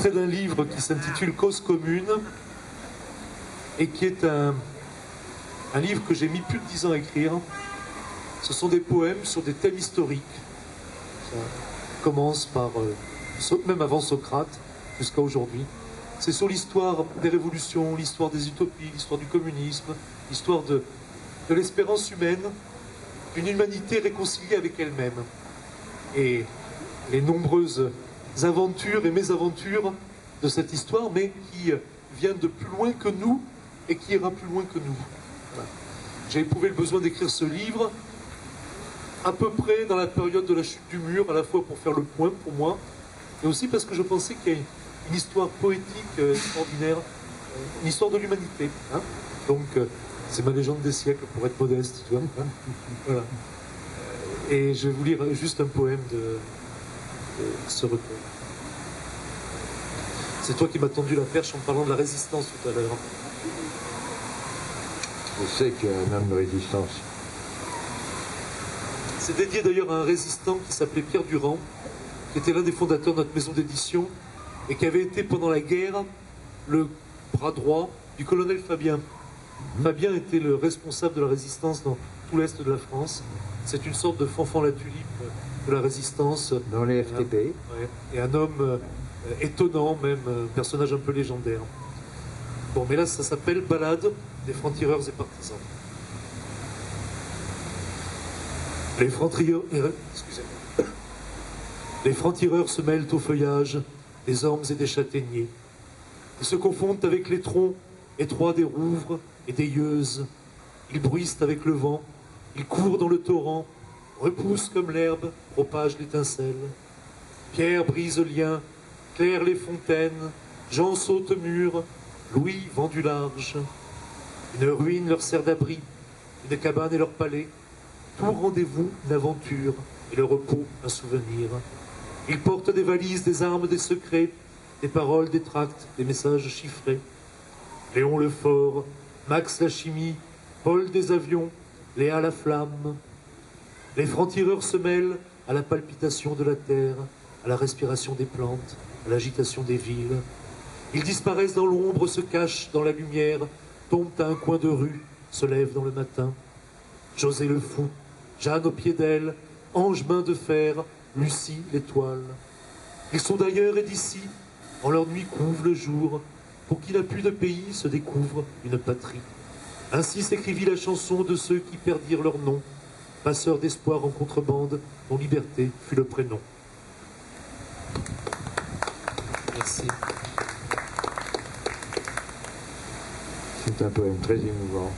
extrait d'un livre qui s'intitule Cause commune et qui est un livre que j'ai mis plus de 10 ans à écrire. Ce sont des poèmes sur des thèmes historiques. Ça commence par, même avant Socrate, jusqu'à aujourd'hui. C'est sur l'histoire des révolutions, l'histoire des utopies, l'histoire du communisme, l'histoire de l'espérance humaine, d'une humanité réconciliée avec elle-même. Et les nombreuses aventures et mésaventures de cette histoire, mais qui vient de plus loin que nous et qui ira plus loin que nous. Voilà. J'ai éprouvé le besoin d'écrire ce livre à peu près dans la période de la chute du mur, à la fois pour faire le point pour moi, et aussi parce que je pensais qu'il y a une histoire poétique extraordinaire, une histoire de l'humanité. Hein. Donc, c'est ma légende des siècles, pour être modeste, tu vois. Hein. Voilà. Et je vais vous lire juste un poème de ce recueil. C'est toi qui m'as tendu la perche en parlant de la résistance tout à l'heure. Je sais qu'il y a un homme de résistance. C'est dédié d'ailleurs à un résistant qui s'appelait Pierre Durand, qui était l'un des fondateurs de notre maison d'édition et qui avait été pendant la guerre le bras droit du colonel Fabien. Fabien était le responsable de la résistance dans tout l'est de la France. C'est une sorte de fanfan la tulipe de la résistance. Dans les FTP. Ouais, et un homme étonnant, même un personnage un peu légendaire. Bon, mais là, ça s'appelle Ballade des francs-tireurs et partisans. Les francs-tireurs, excusez-moi. Les francs-tireurs se mêlent au feuillage des ormes et des châtaigniers. Ils se confondent avec les troncs étroits des rouvres et des yeuses. Ils bruissent avec le vent, ils courent dans le torrent, repoussent comme l'herbe, propagent l'étincelle. Pierre brise lien, Claire les fontaines, Jean saute mur, Louis vend du large. Une ruine leur sert d'abri, une cabane est leur palais. Tout rendez-vous une aventure et le repos un souvenir. Ils portent des valises, des armes, des secrets, des paroles, des tracts, des messages chiffrés. Léon le Fort, Max la chimie, Paul des avions, Léa la flamme. Les francs-tireurs se mêlent à la palpitation de la terre, à la respiration des plantes, à l'agitation des villes. Ils disparaissent dans l'ombre, se cachent dans la lumière, tombent à un coin de rue, se lèvent dans le matin. José le fou, Jeanne au pied d'elle, Ange main de fer, Lucie l'étoile. Ils sont d'ailleurs et d'ici, en leur nuit couvre le jour, pour qui n'a plus de pays se découvre une patrie. Ainsi s'écrivit la chanson de ceux qui perdirent leur nom, passeurs d'espoir en contrebande, dont liberté fut le prénom. Merci. C'est un poème très émouvant.